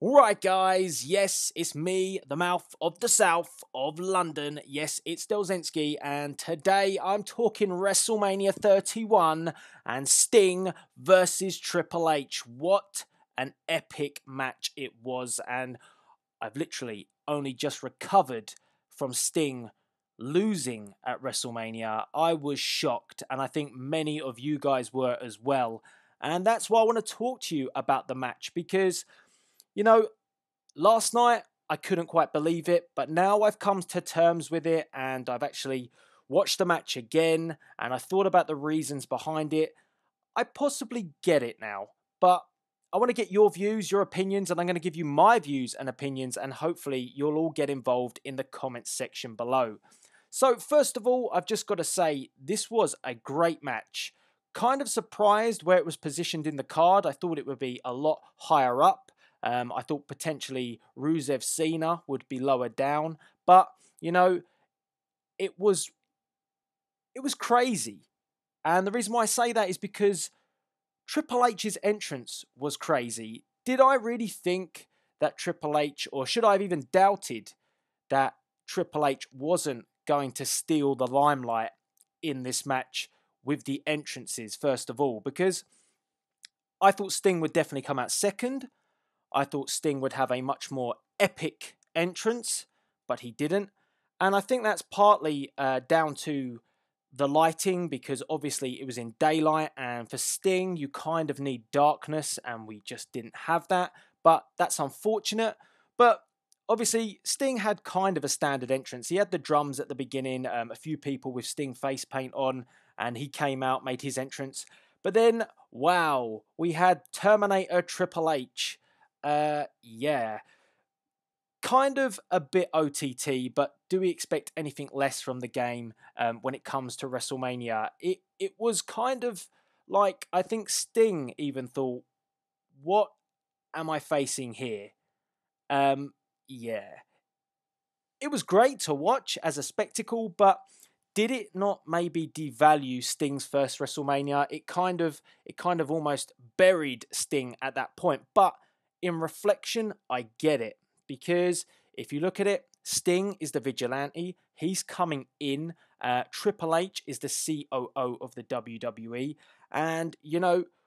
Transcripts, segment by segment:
Right, guys, yes, it's me, the mouth of the south of London. Yes, it's Delzinski, and today I'm talking WrestleMania 31 and Sting versus Triple H. What an epic match it was, and I've literally only just recovered from Sting losing at WrestleMania. I was shocked, and I think many of you guys were as well. And that's why I want to talk to you about the match, because you know, last night I couldn't quite believe it, but now I've come to terms with it and I've actually watched the match again and I thought about the reasons behind it. I possibly get it now, but I want to get your views, your opinions, and I'm going to give you my views and opinions, and hopefully you'll all get involved in the comments section below. So, first of all, I've just got to say, this was a great match. Kind of surprised where it was positioned in the card. I thought it would be a lot higher up. I thought potentially Rusev Cena would be lower down, but it was crazy. And the reason why I say that is because Triple H's entrance was crazy. Did I really think that Triple H, or should I have even doubted that Triple H wasn't going to steal the limelight in this match with the entrances, first of all? Because I thought Sting would definitely come out second. I thought Sting would have a much more epic entrance, but he didn't. And I think that's partly down to the lighting, because obviously it was in daylight, and for Sting you kind of need darkness, and we just didn't have that. But that's unfortunate. But obviously Sting had kind of a standard entrance. He had the drums at the beginning, a few people with Sting face paint on, and he came out, made his entrance. But then, wow, we had Terminator Triple H. Yeah, kind of a bit OTT, but do we expect anything less from the game when it comes to WrestleMania? It was kind of like, I think Sting even thought, what am I facing here? Yeah. It was great to watch as a spectacle, but did it not maybe devalue Sting's first WrestleMania? It kind of almost buried Sting at that point. But in reflection, I get it, because if you look at it, Sting is the vigilante. He's coming in. Triple H is the COO of the WWE. And,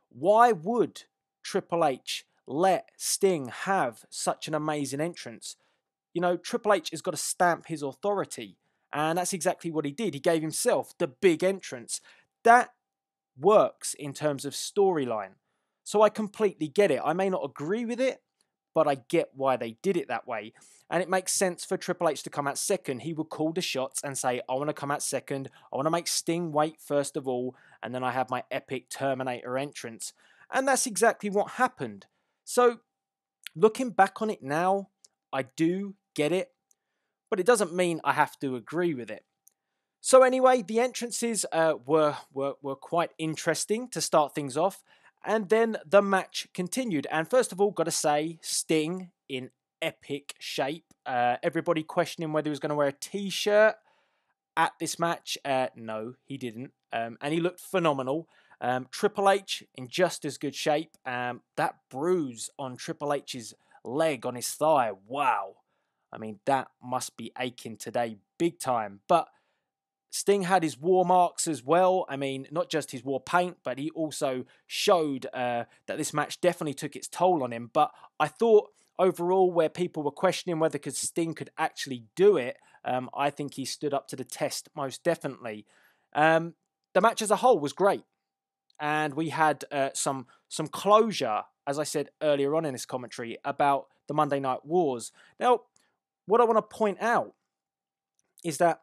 why would Triple H let Sting have such an amazing entrance? Triple H has got to stamp his authority. And that's exactly what he did. He gave himself the big entrance. That works in terms of storyline. So I completely get it. I may not agree with it, but I get why they did it that way. And it makes sense for Triple H to come out second. He would call the shots and say, I want to come out second. I want to make Sting wait first of all. And then I have my epic Terminator entrance. And that's exactly what happened. So looking back on it now, I do get it, but it doesn't mean I have to agree with it. So anyway, the entrances were quite interesting to start things off, and then the match continued. And first of all, got to say, Sting in epic shape. Everybody questioning whether he was going to wear a t-shirt at this match. No, he didn't, and he looked phenomenal. Triple H in just as good shape. That bruise on Triple H's leg, on his thigh, wow. I mean, that must be aching today big time. But Sting had his war marks as well. I mean, not just his war paint, but he also showed that this match definitely took its toll on him. But I thought overall, where people were questioning whether Sting could actually do it, I think he stood up to the test most definitely. The match as a whole was great. And we had some closure, as I said earlier on in this commentary, about the Monday Night Wars. Now, what I want to point out is that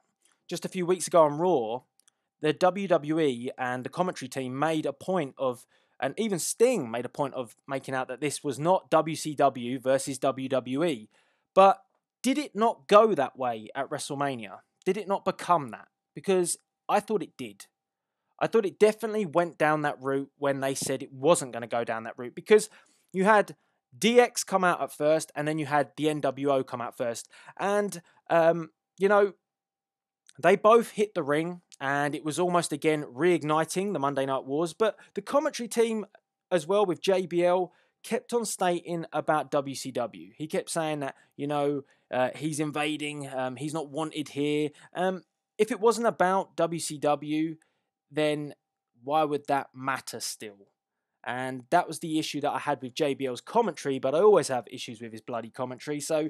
just a few weeks ago on Raw, the WWE and the commentary team made a point of, and even Sting made a point of making out that this was not WCW versus WWE. But did it not go that way at WrestleMania? Did it not become that? Because I thought it did. I thought it definitely went down that route when they said it wasn't going to go down that route, because you had DX come out at first, and then you had the NWO come out first. And, they both hit the ring, and it was almost, again, reigniting the Monday Night Wars. But the commentary team as well, with JBL, kept on stating about WCW. He kept saying that, he's invading, he's not wanted here. If it wasn't about WCW, then why would that matter still? And that was the issue that I had with JBL's commentary, but I always have issues with his bloody commentary, so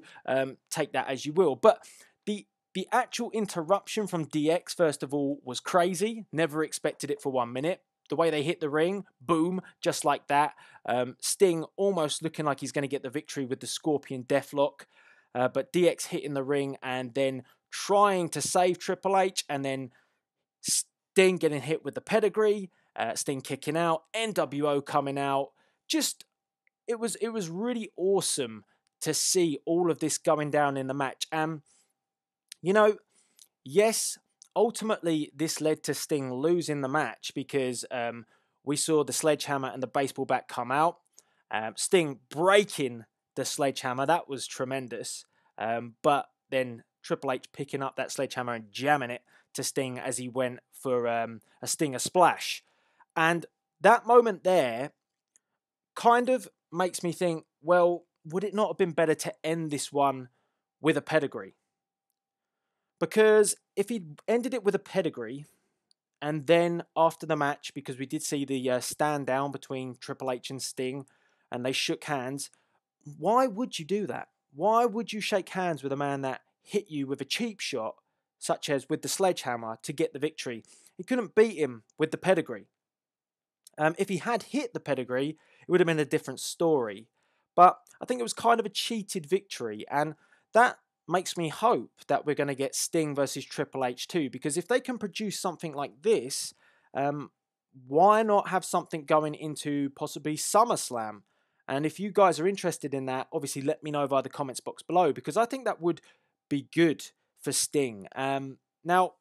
take that as you will. But the actual interruption from DX, first of all, was crazy. Never expected it for 1 minute. The way they hit the ring, boom, just like that. Sting almost looking like he's going to get the victory with the Scorpion Deathlock. But DX hitting the ring and then trying to save Triple H, and then Sting getting hit with the pedigree, Sting kicking out, NWO coming out. It was really awesome to see all of this going down in the match. Yes, ultimately this led to Sting losing the match because we saw the sledgehammer and the baseball bat come out. Sting breaking the sledgehammer, that was tremendous. But then Triple H picking up that sledgehammer and jamming it to Sting as he went for a Stinger splash. And that moment there kind of makes me think, well, would it not have been better to end this one with a pedigree? Because if he ended it with a pedigree, and then after the match, because we did see the stand down between Triple H and Sting, and they shook hands, why would you do that? Why would you shake hands with a man that hit you with a cheap shot, such as with the sledgehammer, to get the victory? He couldn't beat him with the pedigree. If he had hit the pedigree, it would have been a different story. But I think it was kind of a cheated victory, and that makes me hope that we're going to get Sting versus Triple H too, because if they can produce something like this, why not have something going into possibly SummerSlam? And if you guys are interested in that, obviously let me know via the comments box below, because I think that would be good for Sting. Now,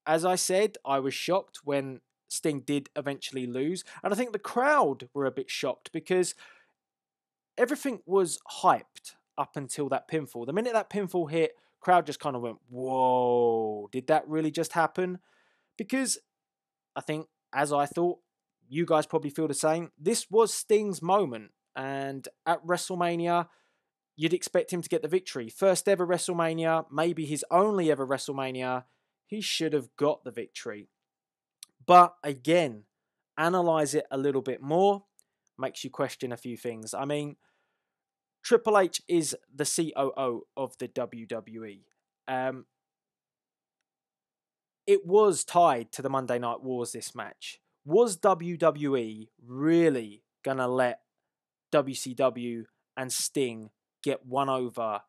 as I said, I was shocked when Sting did eventually lose, and I think the crowd were a bit shocked because everything was hyped up until that pinfall. The minute that pinfall hit, crowd just kind of went, whoa, did that really just happen? Because I think, as I thought, you guys probably feel the same. This was Sting's moment, and at WrestleMania, you'd expect him to get the victory. First ever WrestleMania, maybe his only ever WrestleMania, he should have got the victory. But again, analyze it a little bit more, makes you question a few things. I mean, Triple H is the COO of the WWE. It was tied to the Monday Night Wars, this match. Was WWE really going to let WCW and Sting get one over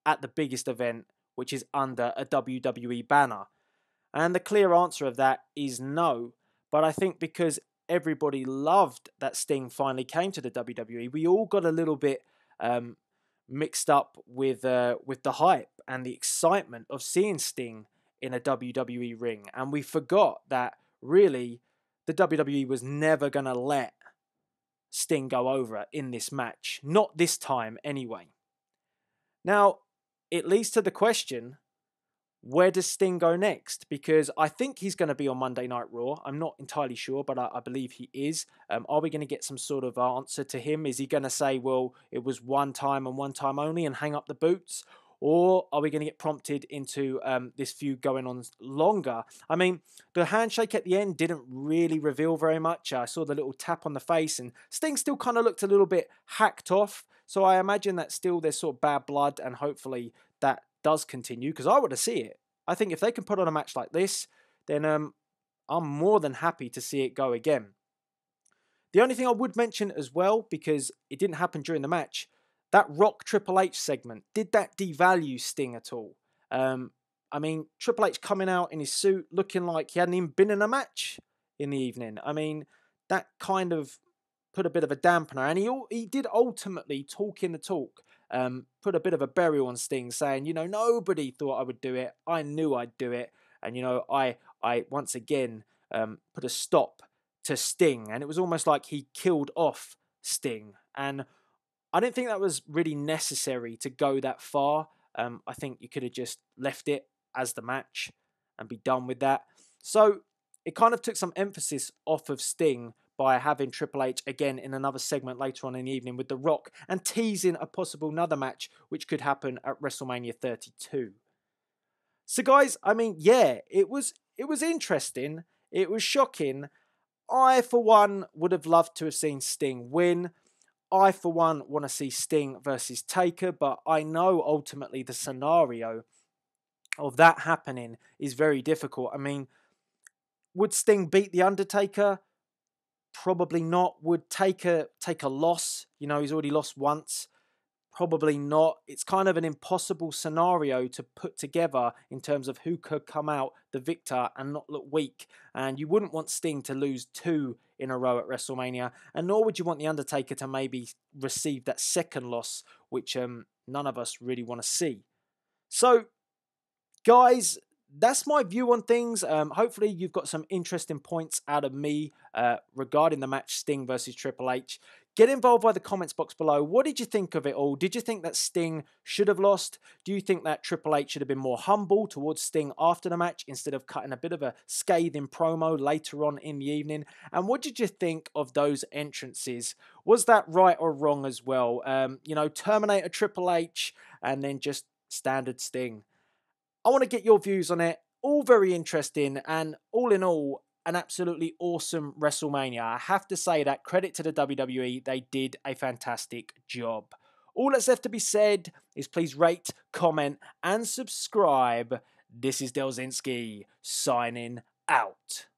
at the biggest event, which is under a WWE banner? And the clear answer of that is no. But I think because everybody loved that Sting finally came to the WWE, we all got a little bit mixed up with the hype and the excitement of seeing Sting in a WWE ring, and we forgot that really the WWE was never going to let Sting go over in this match, not this time anyway. Now, it leads to the question, where does Sting go next? Because I think he's going to be on Monday Night Raw. I'm not entirely sure, but I believe he is. Are we going to get some sort of answer to him? Is he going to say, well, it was one time and one time only and hang up the boots? Or are we going to get prompted into this feud going on longer? I mean, the handshake at the end didn't really reveal very much. I saw the little tap on the face, and Sting still kind of looked a little bit hacked off. So I imagine that still there's sort of bad blood, and hopefully that does continue, because I want to see it. I think if they can put on a match like this, then I'm more than happy to see it go again. The only thing I would mention as well, because it didn't happen during the match, that Rock Triple H segment, did that devalue Sting at all? I mean, Triple H coming out in his suit looking like he hadn't even been in a match in the evening. I mean, that kind of put a bit of a dampener, and he did ultimately talk in the talk. Put a bit of a burial on Sting, saying, nobody thought I would do it. I knew I'd do it. And, I once again put a stop to Sting. And it was almost like he killed off Sting. And I didn't think that was really necessary to go that far. I think you could have just left it as the match and be done with that. So it kind of took some emphasis off of Sting by having Triple H again in another segment later on in the evening with The Rock and teasing a possible another match which could happen at WrestleMania 32. So guys, I mean, yeah, it was interesting. It was shocking. I, for one, would have loved to have seen Sting win. I, for one, want to see Sting versus Taker, but I know ultimately the scenario of that happening is very difficult. I mean, would Sting beat The Undertaker? Probably not. Would Taker take a loss? You know, he's already lost once. Probably not. It's kind of an impossible scenario to put together in terms of who could come out the victor and not look weak. And you wouldn't want Sting to lose 2 in a row at WrestleMania, and nor would you want The Undertaker to maybe receive that second loss, which none of us really want to see. So, guys, that's my view on things. Hopefully you've got some interesting points out of me regarding the match Sting versus Triple H. Get involved by the comments box below. What did you think of it all? Did you think that Sting should have lost? Do you think that Triple H should have been more humble towards Sting after the match instead of cutting a bit of a scathing promo later on in the evening? And what did you think of those entrances? Was that right or wrong as well? You know, Terminator Triple H and then just standard Sting. I want to get your views on it. All very interesting, and all in all, an absolutely awesome WrestleMania. I have to say that, credit to the WWE, they did a fantastic job. All that's left to be said is please rate, comment, and subscribe. This is Delzinski, signing out.